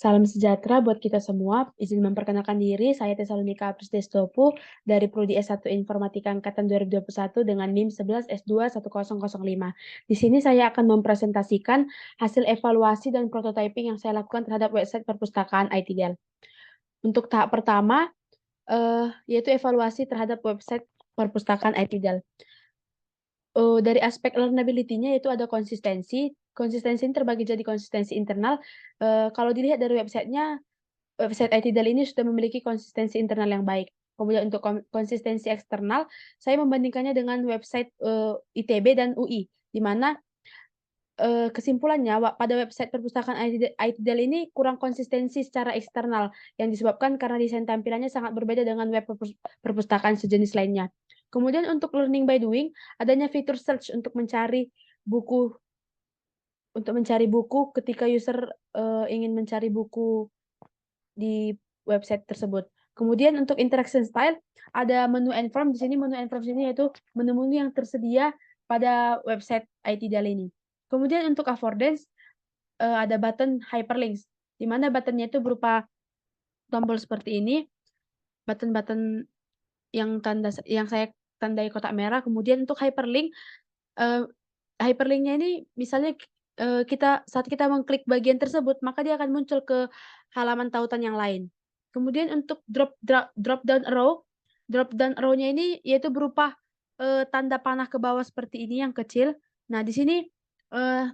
Salam sejahtera buat kita semua. Izin memperkenalkan diri, saya Tesalonika Prisdestopu dari Prodi S1 Informatika Angkatan 2021 dengan NIM 11 S2 1005. Di sini saya akan mempresentasikan hasil evaluasi dan prototyping yang saya lakukan terhadap website perpustakaan ITDL. Untuk tahap pertama, yaitu evaluasi terhadap website perpustakaan ITDL. Dari aspek learnability-nya itu ada konsistensi. Konsistensi ini terbagi jadi konsistensi internal. Kalau dilihat dari website-nya, website ITDAL ini sudah memiliki konsistensi internal yang baik. Kemudian untuk konsistensi eksternal, saya membandingkannya dengan website ITB dan UI, di mana kesimpulannya pada website perpustakaan ITDAL ini kurang konsistensi secara eksternal, yang disebabkan karena desain tampilannya sangat berbeda dengan web perpustakaan sejenis lainnya. Kemudian untuk learning by doing, adanya fitur search untuk mencari buku ketika user ingin mencari buku di website tersebut. Kemudian untuk interaction style, ada menu and form. Di sini menu and form ini yaitu menu-menu yang tersedia pada website ITDAL ini. Kemudian untuk affordance, ada button hyperlinks, di mana buttonnya itu berupa tombol seperti ini, button-button yang saya tandai kotak merah. Kemudian untuk hyperlink, hyperlink-nya ini misalnya saat kita mengklik bagian tersebut, maka dia akan muncul ke halaman tautan yang lain. Kemudian untuk drop down arrow-nya ini yaitu berupa tanda panah ke bawah seperti ini yang kecil. Nah, di sini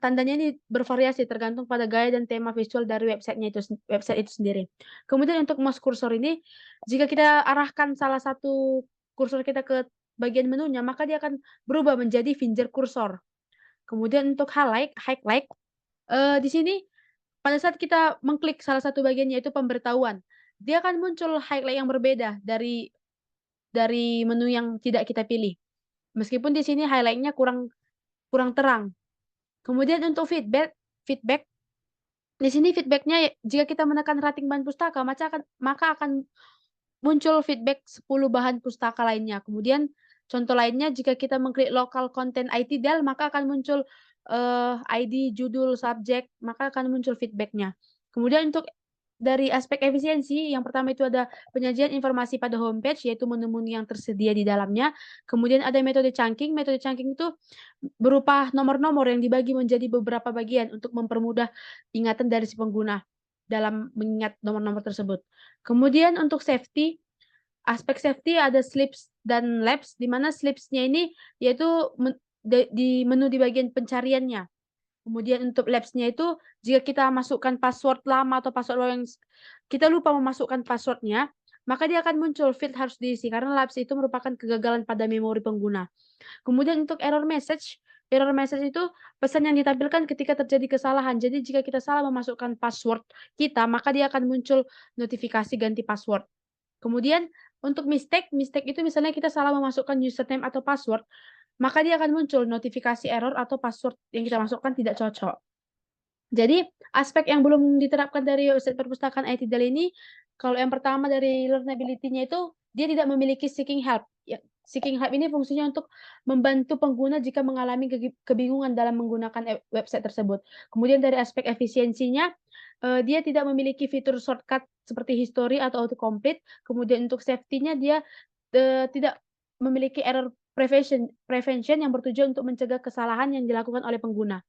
tandanya ini bervariasi tergantung pada gaya dan tema visual dari website itu sendiri. Kemudian untuk mouse cursor ini, jika kita arahkan salah satu kursor kita ke bagian menunya, maka dia akan berubah menjadi finger cursor. Kemudian untuk highlight, di sini pada saat kita mengklik salah satu bagian yaitu pemberitahuan, dia akan muncul highlight yang berbeda dari menu yang tidak kita pilih. Meskipun di sini highlight-nya kurang kurang terang. Kemudian untuk feedback di sini feedback-nya jika kita menekan rating bahan pustaka, maka akan muncul feedback 10 bahan pustaka lainnya. Kemudian contoh lainnya jika kita mengklik local content ITDAL, maka akan muncul ID, judul, subjek, maka akan muncul feedback-nya. Kemudian untuk dari aspek efisiensi, yang pertama itu ada penyajian informasi pada homepage, yaitu menu-menu yang tersedia di dalamnya. Kemudian ada metode chunking. Metode chunking itu berupa nomor-nomor yang dibagi menjadi beberapa bagian untuk mempermudah ingatan dari si pengguna dalam mengingat nomor-nomor tersebut. Kemudian untuk safety, aspek safety ada slips dan labs, di mana slips-nya ini yaitu di menu di bagian pencariannya. Kemudian untuk labs-nya itu, jika kita masukkan password lama atau password baru yang kita lupa memasukkan password-nya, maka dia akan muncul field harus diisi, karena labs itu merupakan kegagalan pada memori pengguna. Kemudian untuk error message itu pesan yang ditampilkan ketika terjadi kesalahan. Jadi jika kita salah memasukkan password kita, maka dia akan muncul notifikasi ganti password. Kemudian untuk mistake itu misalnya kita salah memasukkan username atau password, maka dia akan muncul notifikasi error atau password yang kita masukkan tidak cocok. Jadi, aspek yang belum diterapkan dari website perpustakaan ITDAL ini, kalau yang pertama dari learnability-nya itu, dia tidak memiliki seeking help. Ya, seeking help ini fungsinya untuk membantu pengguna jika mengalami kebingungan dalam menggunakan website tersebut. Kemudian dari aspek efisiensinya, dia tidak memiliki fitur shortcut seperti history atau autocomplete. Kemudian untuk safety-nya dia tidak memiliki error prevention yang bertujuan untuk mencegah kesalahan yang dilakukan oleh pengguna.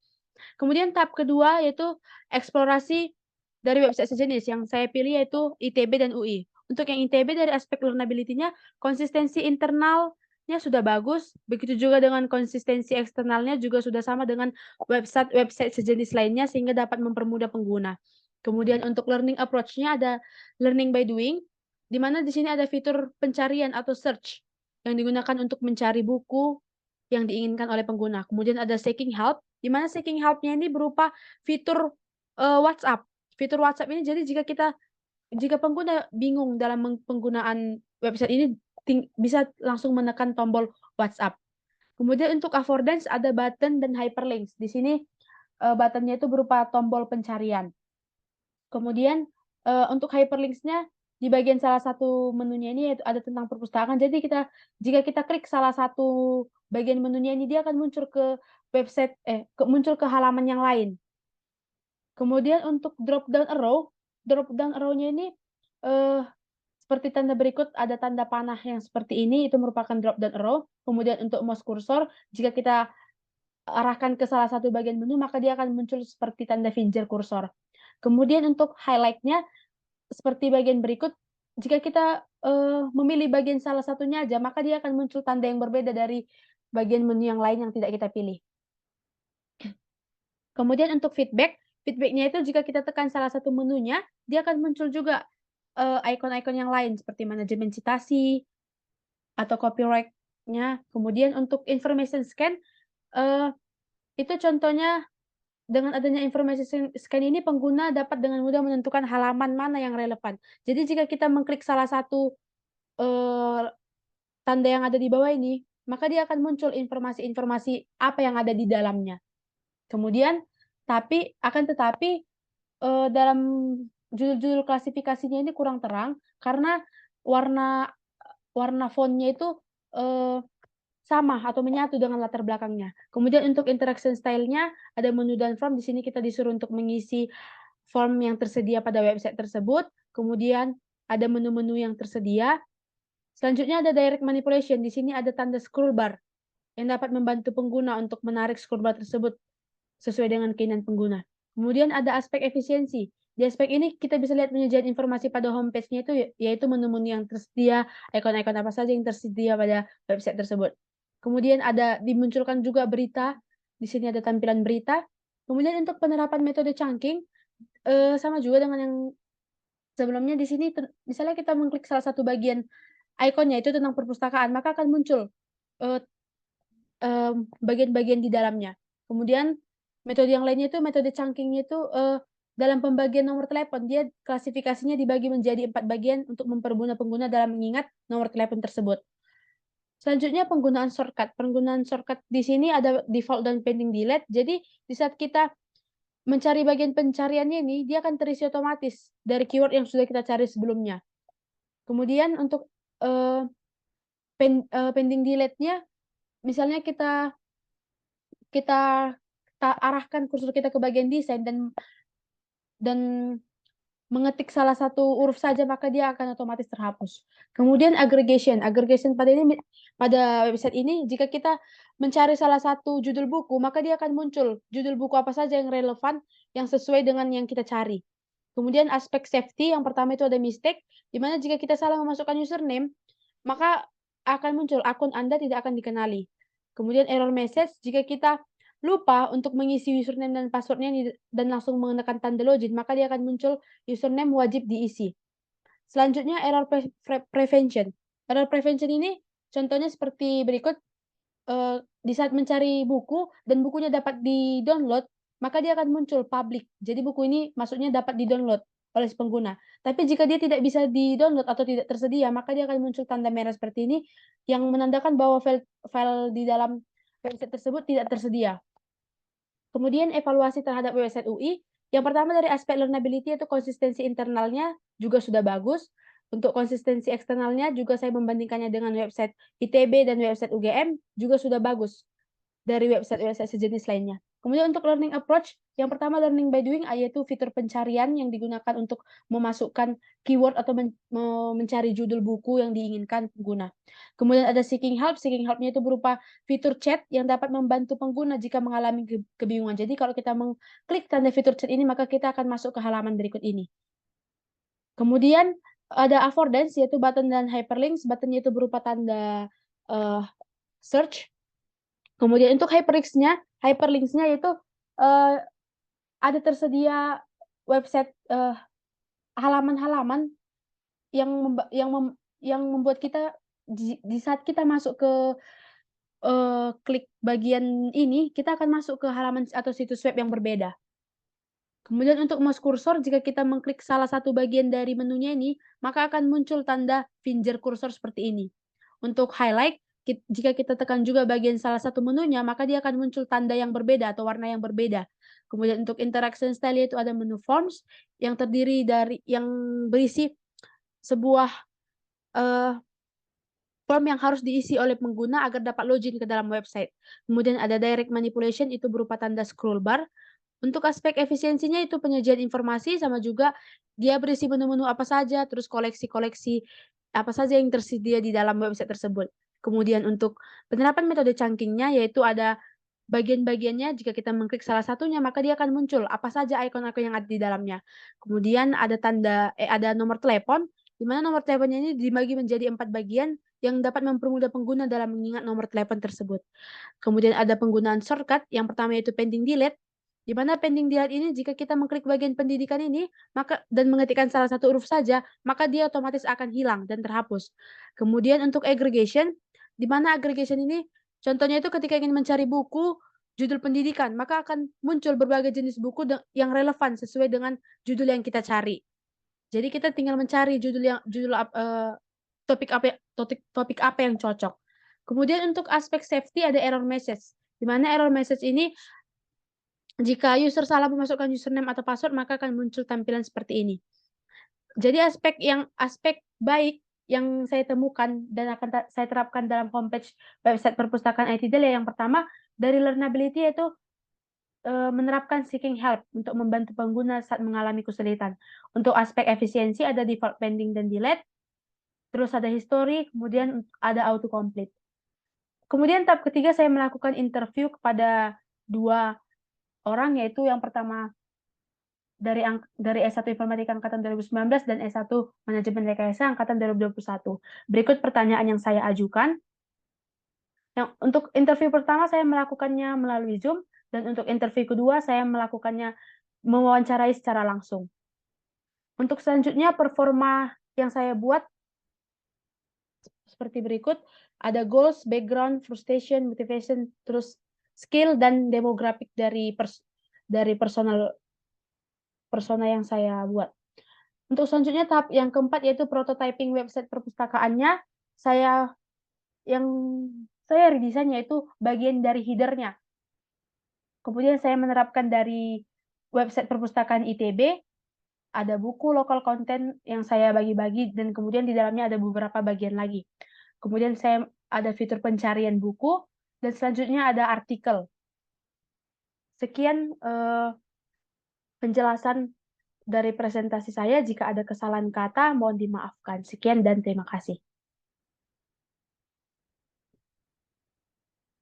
Kemudian tahap kedua yaitu eksplorasi dari website sejenis, yang saya pilih yaitu ITB dan UI. Untuk yang ITB dari aspek learnability-nya, konsistensi internalnya sudah bagus, begitu juga dengan konsistensi eksternalnya juga sudah sama dengan website sejenis lainnya sehingga dapat mempermudah pengguna. Kemudian untuk learning approach-nya ada learning by doing, di mana di sini ada fitur pencarian atau search yang digunakan untuk mencari buku yang diinginkan oleh pengguna. Kemudian ada seeking help, di mana seeking help-nya ini berupa fitur WhatsApp. Fitur WhatsApp ini jadi jika pengguna bingung dalam penggunaan website ini bisa langsung menekan tombol WhatsApp. Kemudian untuk affordance ada button dan hyperlinks. Di sini button-nya itu berupa tombol pencarian. Kemudian untuk hyperlinks-nya di bagian salah satu menunya ini yaitu ada tentang perpustakaan. Jadi jika kita klik salah satu bagian menunya ini, dia akan muncul ke muncul ke halaman yang lain. Kemudian untuk drop down arrow, drop down arrow-nya ini, eee, seperti tanda berikut, ada tanda panah yang seperti ini, itu merupakan drop down arrow. Kemudian untuk mouse cursor, jika kita arahkan ke salah satu bagian menu, maka dia akan muncul seperti tanda finger kursor. Kemudian untuk highlight-nya, seperti bagian berikut, jika kita, memilih bagian salah satunya aja, maka dia akan muncul tanda yang berbeda dari bagian menu yang lain yang tidak kita pilih. Kemudian untuk feedback-nya itu jika kita tekan salah satu menunya, dia akan muncul juga, ikon-ikon yang lain seperti manajemen citasi atau copyright-nya. Kemudian untuk information scan, eee, itu contohnya dengan adanya information scan ini pengguna dapat dengan mudah menentukan halaman mana yang relevan. Jadi jika kita mengklik salah satu, eee, tanda yang ada di bawah ini, maka dia akan muncul informasi-informasi apa yang ada di dalamnya. Kemudian tetapi, dalam judul-judul klasifikasinya ini kurang terang karena warna warna font-nya itu, eee, sama atau menyatu dengan latar belakangnya. Kemudian untuk interaction style-nya ada menu dan form, di sini kita disuruh untuk mengisi form yang tersedia pada website tersebut, kemudian ada menu-menu yang tersedia. Selanjutnya ada direct manipulation, di sini ada tanda scroll bar yang dapat membantu pengguna untuk menarik scroll bar tersebut sesuai dengan keinginan pengguna. Kemudian ada aspek efisiensi. Di aspek ini kita bisa lihat penyajian informasi pada homepage-nya itu yaitu menu-menu yang tersedia, ikon-ikon apa saja yang tersedia pada website tersebut. Kemudian ada dimunculkan juga berita, di sini ada tampilan berita. Kemudian untuk penerapan metode chunking, sama juga dengan yang sebelumnya. Di sini misalnya kita mengklik salah satu bagian ikonnya itu tentang perpustakaan, maka akan muncul, eee bagian-bagian di dalamnya. Kemudian metode yang lainnya itu metode chunking-nya itu, dalam pembagian nomor telepon, dia klasifikasinya dibagi menjadi 4 bagian untuk mempermudah pengguna dalam mengingat nomor telepon tersebut. Selanjutnya penggunaan shortcut. Penggunaan shortcut di sini ada default dan pending delete. Jadi di saat kita mencari bagian pencariannya ini, dia akan terisi otomatis dari keyword yang sudah kita cari sebelumnya. Kemudian untuk, eee, pending delete-nya, misalnya kita kita arahkan kursor kita ke bagian desain dan mengetik salah satu huruf saja, maka dia akan otomatis terhapus. Kemudian aggregation. Aggregation pada website ini, jika kita mencari salah satu judul buku, maka dia akan muncul judul buku apa saja yang relevan, yang sesuai dengan yang kita cari. Kemudian aspek safety, yang pertama itu ada mistake, di mana jika kita salah memasukkan username, maka akan muncul akun Anda tidak akan dikenali. Kemudian error message, jika kita lupa untuk mengisi username dan password-nya dan langsung menekan tanda login, maka dia akan muncul username wajib diisi. Selanjutnya error prevention. Error prevention ini contohnya seperti berikut, di saat mencari buku dan bukunya dapat di-download, maka dia akan muncul public. Jadi buku ini maksudnya dapat di-download oleh si pengguna. Tapi jika dia tidak bisa di-download atau tidak tersedia, maka dia akan muncul tanda merah seperti ini yang menandakan bahwa file di dalam website tersebut tidak tersedia. Kemudian evaluasi terhadap website UI, yang pertama dari aspek learnability itu konsistensi internalnya juga sudah bagus. Untuk konsistensi eksternalnya juga saya membandingkannya dengan website ITB dan website UGM juga sudah bagus dari website-website sejenis lainnya. Kemudian untuk learning approach, yang pertama learning by doing, yaitu fitur pencarian yang digunakan untuk memasukkan keyword atau mencari judul buku yang diinginkan pengguna. Kemudian ada seeking help-nya itu berupa fitur chat yang dapat membantu pengguna jika mengalami kebingungan. Jadi kalau kita mengklik tanda fitur chat ini, maka kita akan masuk ke halaman berikut ini. Kemudian ada affordance, yaitu button dan hyperlinks. Button-nya itu berupa tanda, search. Kemudian untuk hyperlinks-nya itu, eee, ada tersedia website, halaman-halaman yang memba yang membuat kita di saat kita masuk ke, klik bagian ini, kita akan masuk ke halaman atau situs web yang berbeda. Kemudian untuk mouse cursor, jika kita mengklik salah satu bagian dari menunya ini, maka akan muncul tanda finger cursor seperti ini. Untuk highlight, jika kita tekan juga bagian salah satu menunya, maka dia akan muncul tanda yang berbeda atau warna yang berbeda. Kemudian untuk interaction style yaitu ada menu forms yang terdiri dari yang berisi sebuah, eee, form yang harus diisi oleh pengguna agar dapat login ke dalam website. Kemudian ada direct manipulation itu berupa tanda scroll bar. Untuk aspek efisiensinya itu penyajian informasi sama juga dia berisi menu-menu apa saja, terus koleksi-koleksi apa saja yang tersedia di dalam website tersebut. Kemudian untuk penerapan metode chunking-nya yaitu ada bagian-bagiannya jika kita mengklik salah satunya maka dia akan muncul apa saja ikon-ikon yang ada di dalamnya. Kemudian ada nomor telepon, di mana nomor teleponnya ini dibagi menjadi 4 bagian yang dapat mempermudah pengguna dalam mengingat nomor telepon tersebut. Kemudian ada penggunaan shortcut, yang pertama yaitu pending delete, di mana pending delete ini jika kita mengklik bagian pendidikan ini, maka dan mengetikkan salah satu huruf saja, maka dia otomatis akan hilang dan terhapus. Kemudian untuk aggregation, di mana aggregation ini contohnya itu ketika ingin mencari buku, judul pendidikan, maka akan muncul berbagai jenis buku yang relevan sesuai dengan judul yang kita cari. Jadi kita tinggal mencari topik apa yang cocok. Kemudian untuk aspek safety ada error message, di mana error message ini jika user salah memasukkan username atau password maka akan muncul tampilan seperti ini. Jadi aspek baik yang saya temukan dan akan saya terapkan dalam homepage website perpustakaan IT Dell yang pertama dari learnability yaitu menerapkan seeking help untuk membantu pengguna saat mengalami kesulitan. Untuk aspek efisiensi ada default pending dan delete, terus ada history, kemudian ada autocomplete. Kemudian tahap ketiga saya melakukan interview kepada 2 orang, yaitu yang pertama dari S1 Informatika angkatan 2019 dan S1 Manajemen Rekayasa angkatan 2021. Berikut pertanyaan yang saya ajukan. Untuk interview pertama saya melakukannya melalui Zoom, dan untuk interview kedua saya melakukannya mewawancarai secara langsung. Untuk selanjutnya performa yang saya buat seperti berikut, ada goals, background, frustration, motivation, terus skill dan demografik dari persona yang saya buat. Untuk selanjutnya tahap yang keempat yaitu prototyping website perpustakaannya, saya yang saya redesign yaitu bagian dari header-nya. Kemudian saya menerapkan dari website perpustakaan ITB, ada buku, lokal konten yang saya bagi-bagi, dan kemudian di dalamnya ada beberapa bagian lagi. Kemudian saya ada fitur pencarian buku, dan selanjutnya ada artikel. Sekian penjelasan dari presentasi saya. Jika ada kesalahan kata, mohon dimaafkan. Sekian dan terima kasih.